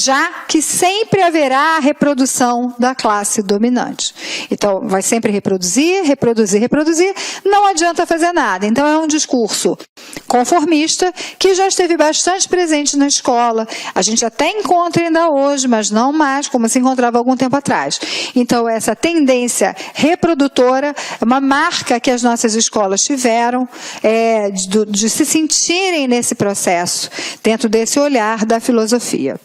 já que sempre haverá a reprodução da classe dominante. Então, vai sempre reproduzir, reproduzir, reproduzir, não adianta fazer nada. Então, é um discurso conformista que já esteve bastante presente na escola. A gente até encontra ainda hoje, mas não mais como se encontrava algum tempo atrás. Então, essa tendência reprodutora é uma marca que as nossas escolas tiveram de se sentirem nesse processo, dentro desse olhar da filosofia.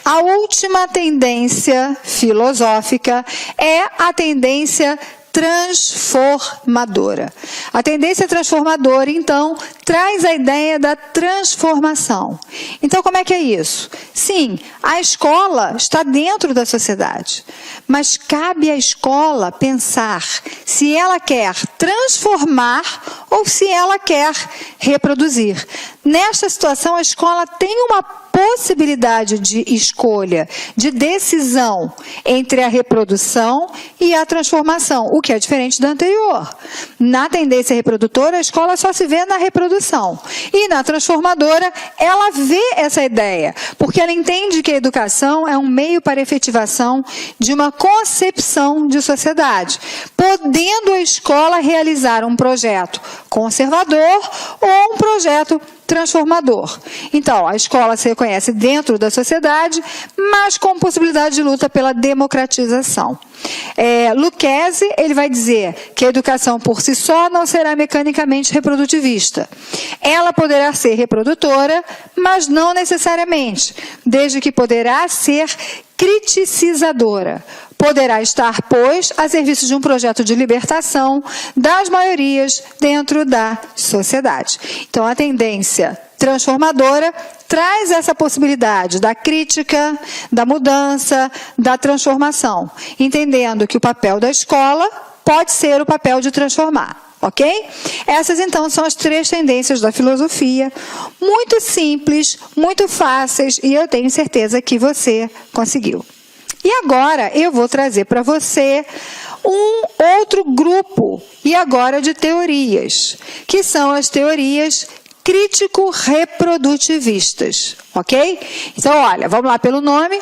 A última tendência filosófica é a tendência transformadora. A tendência transformadora, então, traz a ideia da transformação. Então, como é que é isso? Sim, a escola está dentro da sociedade, mas cabe à escola pensar se ela quer transformar ou se ela quer reproduzir. Nesta situação, a escola tem uma possibilidade de escolha, de decisão entre a reprodução e a transformação, o que é diferente da anterior. Na tendência reprodutora, a escola só se vê na reprodução. E na transformadora, ela vê essa ideia, porque ela entende que a educação é um meio para a efetivação de uma concepção de sociedade, podendo a escola realizar um projeto conservador ou um projeto transformador. Então, a escola se reconhece dentro da sociedade, mas com possibilidade de luta pela democratização. Lucchesi, ele vai dizer que a educação por si só não será mecanicamente reprodutivista. Ela poderá ser reprodutora, mas não necessariamente, desde que poderá ser criticizadora. Poderá estar, pois, a serviço de um projeto de libertação das maiorias dentro da sociedade. Então, a tendência transformadora traz essa possibilidade da crítica, da mudança, da transformação, entendendo que o papel da escola pode ser o papel de transformar. Ok? Essas, então, são as 3 tendências da filosofia, muito simples, muito fáceis, e eu tenho certeza que você conseguiu. E agora eu vou trazer para você um outro grupo, e agora de teorias, que são as teorias crítico-reprodutivistas, ok? Então, olha, vamos lá pelo nome.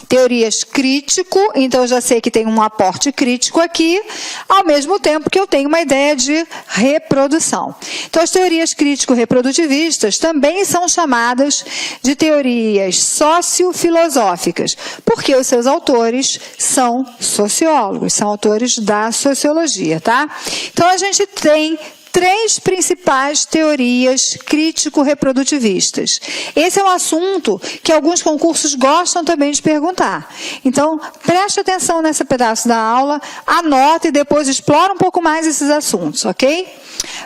Teorias crítico, então eu já sei que tem um aporte crítico aqui, ao mesmo tempo que eu tenho uma ideia de reprodução. Então, as teorias crítico-reprodutivistas também são chamadas de teorias sociofilosóficas, porque os seus autores são sociólogos, são autores da sociologia, tá? Então, a gente tem 3 principais teorias crítico-reprodutivistas. Esse é um assunto que alguns concursos gostam também de perguntar. Então, preste atenção nesse pedaço da aula, anota e depois explora um pouco mais esses assuntos, ok?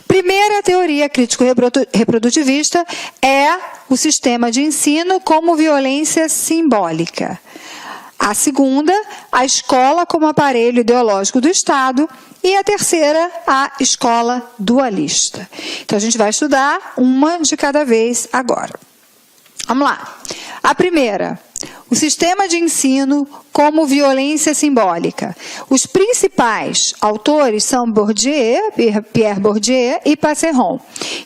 Primeira teoria crítico-reprodutivista é o sistema de ensino como violência simbólica. A segunda, a escola como aparelho ideológico do Estado. E a terceira, a escola dualista. Então, a gente vai estudar uma de cada vez agora. Vamos lá. A primeira, o sistema de ensino como violência simbólica. Os principais autores são Bourdieu, Pierre Bourdieu e Passeron.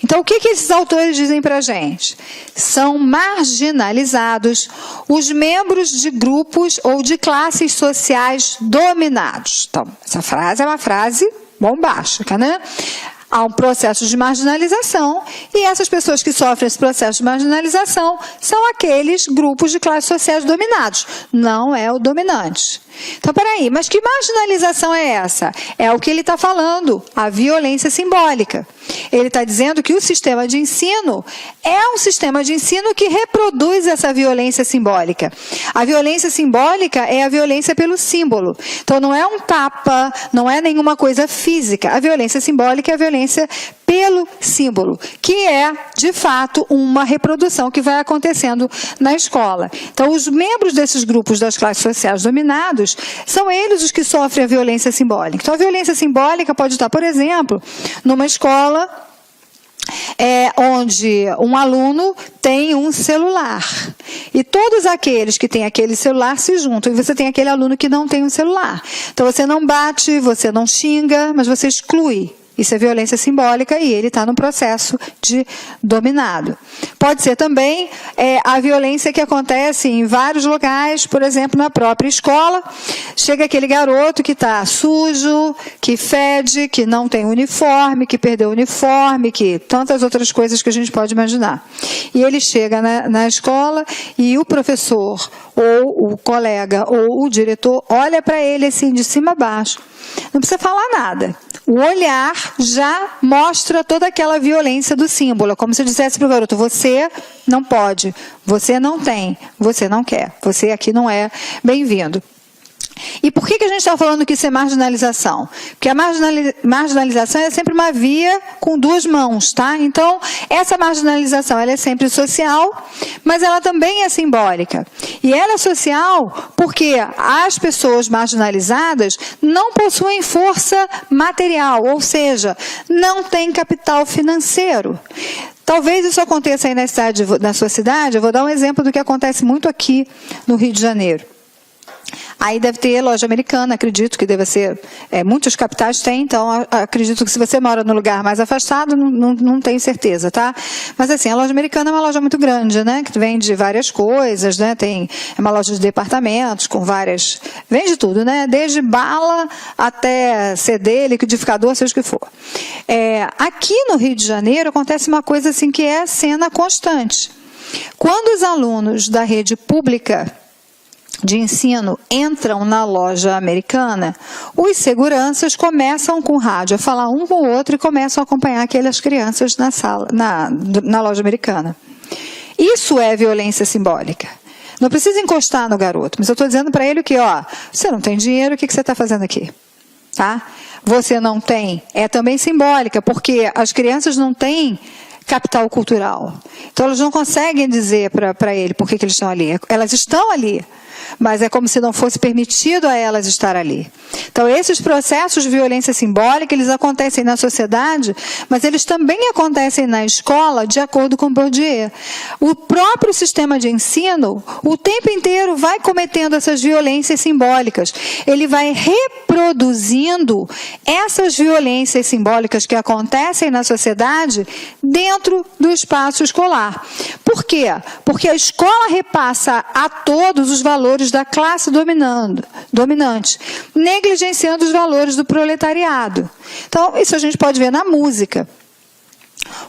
Então, o que esses autores dizem para a gente? São marginalizados os membros de grupos ou de classes sociais dominados. Então, essa frase é uma frase bombástica, né? Há um processo de marginalização e essas pessoas que sofrem esse processo de marginalização são aqueles grupos de classes sociais dominados, não é o dominante. Então, peraí, mas que marginalização é essa? É o que ele está falando, a violência simbólica. Ele está dizendo que o sistema de ensino é um sistema de ensino que reproduz essa violência simbólica. A violência simbólica é a violência pelo símbolo. Então, não é um tapa, não é nenhuma coisa física. A violência simbólica é a violência pelo símbolo, que é, de fato, uma reprodução que vai acontecendo na escola. Então, os membros desses grupos das classes sociais dominados são eles os que sofrem a violência simbólica. Então, a violência simbólica pode estar, por exemplo, numa escola onde um aluno tem um celular. E todos aqueles que têm aquele celular se juntam. E você tem aquele aluno que não tem um celular. Então, você não bate, você não xinga, mas você exclui. Isso é violência simbólica e ele está no processo de dominado. Pode ser também a violência que acontece em vários locais, por exemplo, na própria escola. Chega aquele garoto que está sujo, que fede, que não tem uniforme, que perdeu o uniforme, que tantas outras coisas que a gente pode imaginar. E ele chega na escola e o professor, ou o colega, ou o diretor, olha para ele assim, de cima a baixo. Não precisa falar nada. O olhar já mostra toda aquela violência do símbolo. Como se eu dissesse para o garoto, você não pode, você não tem, você não quer, você aqui não é bem-vindo. E por que a gente está falando que isso é marginalização? Porque a marginalização é sempre uma via com duas mãos, tá? Então, essa marginalização ela é sempre social, mas ela também é simbólica. E ela é social porque as pessoas marginalizadas não possuem força material, ou seja, não têm capital financeiro. Talvez isso aconteça aí na sua cidade. Eu vou dar um exemplo do que acontece muito aqui no Rio de Janeiro. Aí deve ter loja americana, acredito que deve ser, muitas capitais têm, então acredito que se você mora num lugar mais afastado, não tenho certeza, tá? Mas assim, a loja americana é uma loja muito grande, né? Que vende várias coisas, né? É uma loja de departamentos com várias, vende tudo, né? Desde bala até CD, liquidificador, seja o que for. Aqui no Rio de Janeiro acontece uma coisa assim que é cena constante. Quando os alunos da rede pública de ensino entram na loja americana, os seguranças começam com o rádio a falar um com o outro e começam a acompanhar aquelas crianças na loja americana. Isso é violência simbólica. Não precisa encostar no garoto, mas eu estou dizendo para ele que, você não tem dinheiro, o que você está fazendo aqui? Tá? Você não tem, é também simbólica, porque as crianças não têm capital cultural. Então, elas não conseguem dizer para ele por que eles estão ali. Elas estão ali, mas é como se não fosse permitido a elas estar ali. Então, esses processos de violência simbólica, eles acontecem na sociedade, mas eles também acontecem na escola, de acordo com Bourdieu. O próprio sistema de ensino, o tempo inteiro, vai cometendo essas violências simbólicas. Ele vai reproduzindo essas violências simbólicas que acontecem na sociedade dentro do espaço escolar. Por quê? Porque a escola repassa a todos os valores da classe dominante, negligenciando os valores do proletariado. Então, isso a gente pode ver na música.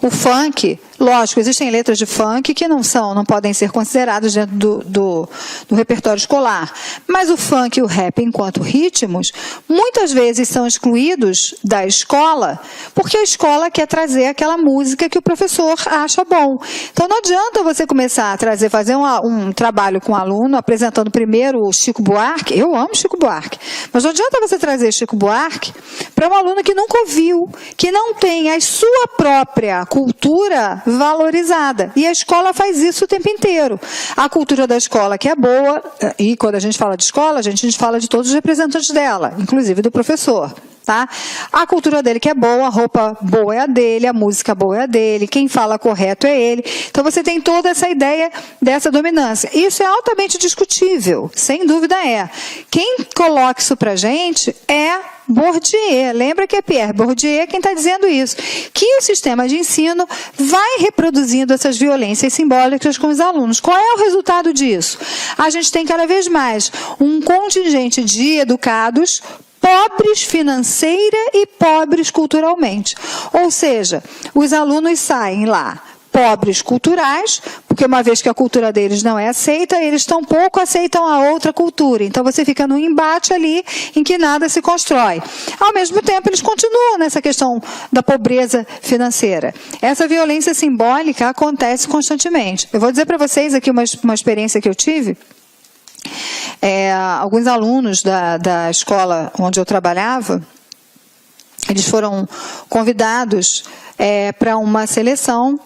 O funk, lógico, existem letras de funk que não podem ser consideradas dentro do repertório escolar. Mas o funk e o rap, enquanto ritmos, muitas vezes são excluídos da escola, porque a escola quer trazer aquela música que o professor acha bom. Então não adianta você começar a fazer um trabalho com um aluno, apresentando primeiro o Chico Buarque. Eu amo Chico Buarque. Mas não adianta você trazer Chico Buarque para um aluno que nunca ouviu, que não tem a sua própria cultura valorizada. E a escola faz isso o tempo inteiro. A cultura da escola que é boa, e quando a gente fala de escola, a gente fala de todos os representantes dela, inclusive do professor. Tá? A cultura dele que é boa, a roupa boa é a dele, a música boa é a dele, quem fala correto é ele. Então você tem toda essa ideia dessa dominância. Isso é altamente discutível, sem dúvida é. Quem coloca isso pra gente é Bourdieu. Lembra que é Pierre Bourdieu quem está dizendo isso. Que o sistema de ensino vai reproduzindo essas violências simbólicas com os alunos. Qual é o resultado disso? A gente tem cada vez mais um contingente de educados pobres financeira e pobres culturalmente. Ou seja, os alunos saem lá pobres culturais, porque uma vez que a cultura deles não é aceita, eles tampouco aceitam a outra cultura. Então você fica num embate ali em que nada se constrói. Ao mesmo tempo, eles continuam nessa questão da pobreza financeira. Essa violência simbólica acontece constantemente. Eu vou dizer para vocês aqui uma experiência que eu tive. Alguns alunos da escola onde eu trabalhava, eles foram convidados para uma seleção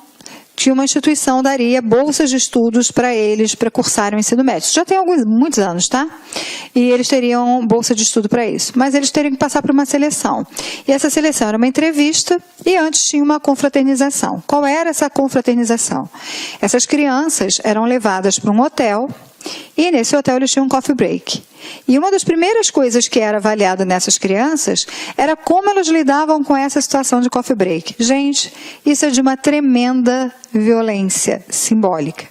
que uma instituição daria bolsas de estudos para eles para cursarem o ensino médio. Já tem muitos anos, tá? E eles teriam bolsa de estudo para isso. Mas eles teriam que passar por uma seleção. E essa seleção era uma entrevista e antes tinha uma confraternização. Qual era essa confraternização? Essas crianças eram levadas para um hotel e nesse hotel eles tinham um coffee break. E uma das primeiras coisas que era avaliada nessas crianças era como elas lidavam com essa situação de coffee break. Gente, isso é de uma tremenda violência simbólica.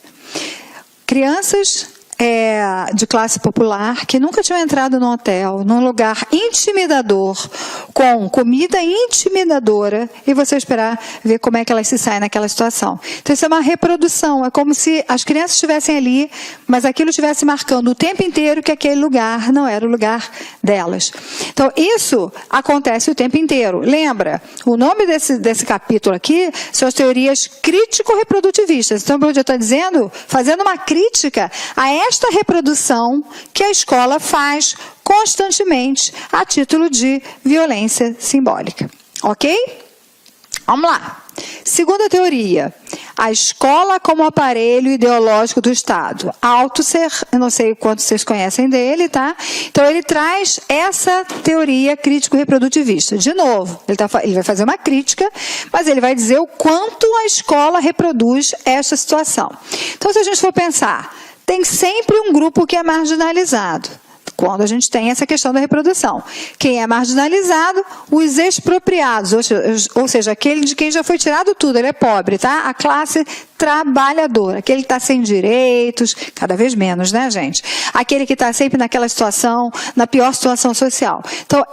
Crianças de classe popular que nunca tinham entrado num hotel, num lugar intimidador, com comida intimidadora, e você esperar ver como é que elas se saem naquela situação. Então isso é uma reprodução, é como se as crianças estivessem ali, mas aquilo estivesse marcando o tempo inteiro que aquele lugar não era o lugar delas. Então isso acontece o tempo inteiro. Lembra, o nome desse capítulo aqui são as teorias crítico-reprodutivistas. Então eu estou dizendo, fazendo uma crítica a esta reprodução que a escola faz constantemente a título de violência simbólica. Ok? Vamos lá. Segunda teoria, a escola como aparelho ideológico do Estado. Althusser, eu não sei quantos vocês conhecem dele, tá? Então ele traz essa teoria crítico-reprodutivista. De novo, ele vai fazer uma crítica, mas ele vai dizer o quanto a escola reproduz essa situação. Então se a gente for pensar, tem sempre um grupo que é marginalizado, quando a gente tem essa questão da reprodução. Quem é marginalizado? Os expropriados, ou seja, aquele de quem já foi tirado tudo, ele é pobre, tá? A classe trabalhadora, aquele que está sem direitos, cada vez menos, né, gente? Aquele que está sempre naquela situação, na pior situação social. Então,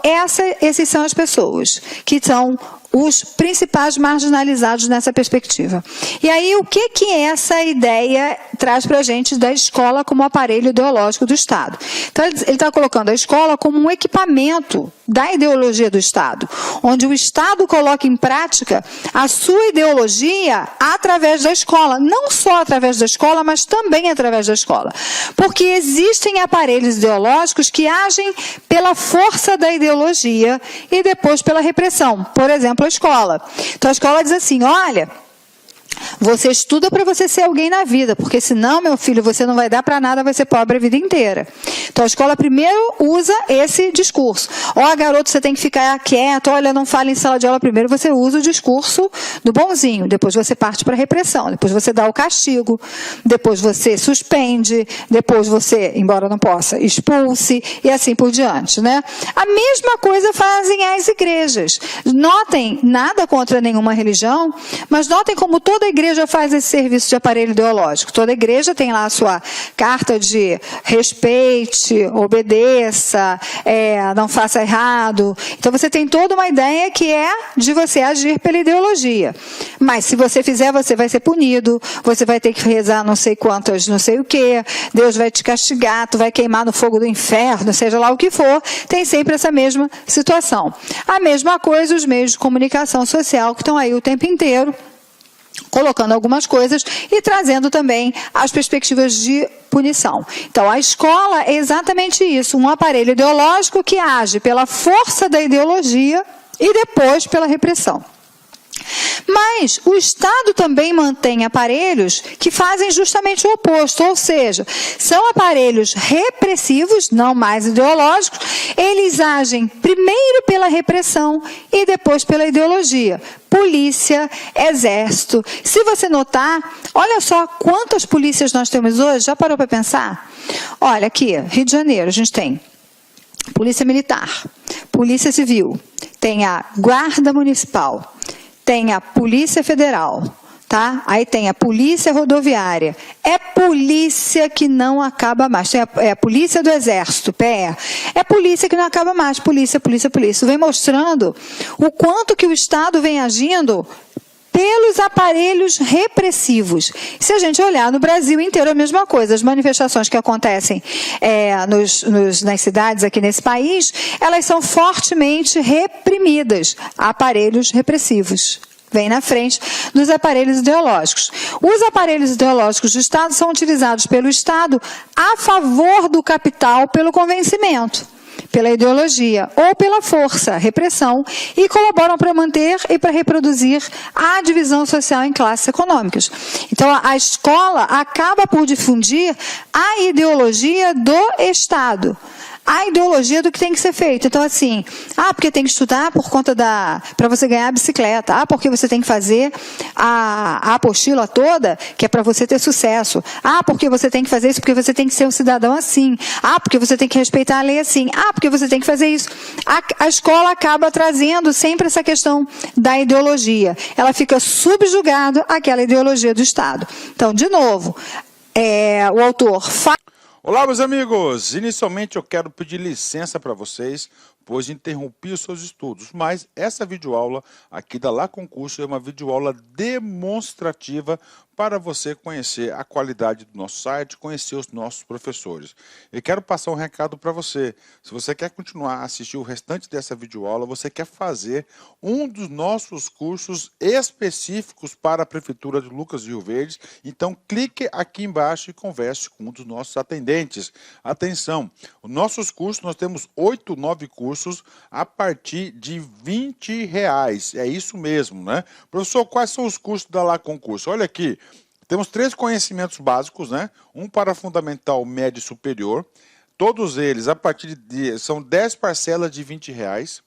esses são as pessoas que são os principais marginalizados nessa perspectiva. E aí, o que essa ideia traz para a gente da escola como aparelho ideológico do Estado? Então, ele está colocando a escola como um equipamento da ideologia do Estado, onde o Estado coloca em prática a sua ideologia através da escola, não só através da escola, mas também através da escola. Porque existem aparelhos ideológicos que agem pela força da ideologia e depois pela repressão. Por exemplo, a escola. Então a escola diz assim, olha, você estuda para você ser alguém na vida, porque senão, meu filho, você não vai dar para nada, vai ser pobre a vida inteira. Então a escola primeiro usa esse discurso. Ó, garoto, você tem que ficar quieto, olha, não fale em sala de aula. Primeiro você usa o discurso do bonzinho, depois você parte para a repressão, depois você dá o castigo, depois você suspende, depois você, embora não possa, expulse e assim por diante, né? A mesma coisa fazem as igrejas. Notem, nada contra nenhuma religião, mas notem como toda igreja faz esse serviço de aparelho ideológico. Toda igreja tem lá a sua carta de respeite, obedeça, não faça errado. Então você tem toda uma ideia que é de você agir pela ideologia. Mas se você fizer, você vai ser punido, você vai ter que rezar não sei quantas, não sei o quê, Deus vai te castigar, tu vai queimar no fogo do inferno, seja lá o que for, tem sempre essa mesma situação. A mesma coisa os meios de comunicação social que estão aí o tempo inteiro, colocando algumas coisas e trazendo também as perspectivas de punição. Então, a escola é exatamente isso, um aparelho ideológico que age pela força da ideologia e depois pela repressão. Mas o Estado também mantém aparelhos que fazem justamente o oposto, ou seja, são aparelhos repressivos, não mais ideológicos, eles agem primeiro pela repressão e depois pela ideologia. Polícia, exército. Se você notar, olha só quantas polícias nós temos hoje, já parou para pensar? Olha aqui, Rio de Janeiro, a gente tem Polícia Militar, Polícia Civil, tem a Guarda Municipal, tem a Polícia Federal, tá? Aí tem a Polícia Rodoviária. É polícia que não acaba mais. Tem a Polícia do Exército, PE. É polícia que não acaba mais. Polícia, polícia, polícia. Isso vem mostrando o quanto que o Estado vem agindo pelos aparelhos repressivos. Se a gente olhar no Brasil inteiro, é a mesma coisa. As manifestações que acontecem nas cidades aqui nesse país, elas são fortemente reprimidas. Aparelhos repressivos. Vem na frente dos aparelhos ideológicos. Os aparelhos ideológicos do Estado são utilizados pelo Estado a favor do capital pelo convencimento, pela ideologia ou pela força, repressão, e colaboram para manter e para reproduzir a divisão social em classes econômicas. Então, a escola acaba por difundir a ideologia do Estado. a ideologia do que tem que ser feito. Então, assim, porque tem que estudar por conta para você ganhar a bicicleta. Porque você tem que fazer a apostila toda, que é para você ter sucesso. Porque você tem que fazer isso, porque você tem que ser um cidadão assim. Porque você tem que respeitar a lei assim. Porque você tem que fazer isso. A escola acaba trazendo sempre essa questão da ideologia. Ela fica subjugada àquela ideologia do Estado. Então, de novo, o autor fala... Olá, meus amigos! Inicialmente eu quero pedir licença para vocês, pois interrompi os seus estudos, mas essa videoaula aqui da Lá Concurso é uma videoaula demonstrativa para você conhecer a qualidade do nosso site, conhecer os nossos professores. Eu quero passar um recado para você. Se você quer continuar a assistir o restante dessa videoaula, você quer fazer um dos nossos cursos específicos para a Prefeitura de Lucas do Rio Verde, então clique aqui embaixo e converse com um dos nossos atendentes. Atenção, os nossos cursos, nós temos 8, 9 cursos a partir de R$20. É isso mesmo, né? Professor, quais são os cursos da Lá Concurso? Olha aqui. Temos 3 conhecimentos básicos, né? Um para fundamental, médio e superior. Todos eles, a partir são 10 parcelas de R$20.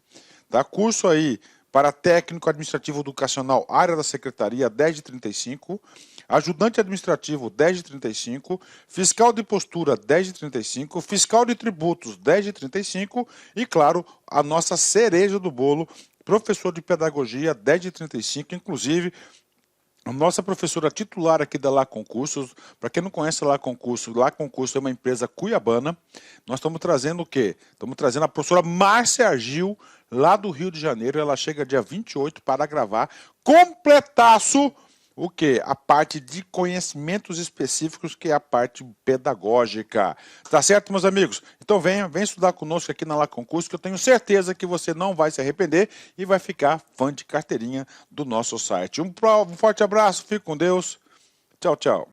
Tá? Curso aí para técnico administrativo educacional, área da secretaria, 10 de 35. Ajudante administrativo, 10 de 35. Fiscal de postura, 10 de 35. Fiscal de tributos, 10 de 35. E, claro, a nossa cereja do bolo, professor de pedagogia, 10 de 35. Inclusive, a nossa professora titular aqui da Lá Concursos, para quem não conhece a Lá Concursos é uma empresa cuiabana. Nós estamos trazendo o quê? Estamos trazendo a professora Márcia Argil, lá do Rio de Janeiro. Ela chega dia 28 para gravar completaço o quê? A parte de conhecimentos específicos, que é a parte pedagógica. Tá certo, meus amigos? Então vem estudar conosco aqui na Lá Concurso, que eu tenho certeza que você não vai se arrepender e vai ficar fã de carteirinha do nosso site. Um forte abraço, fique com Deus. Tchau, tchau.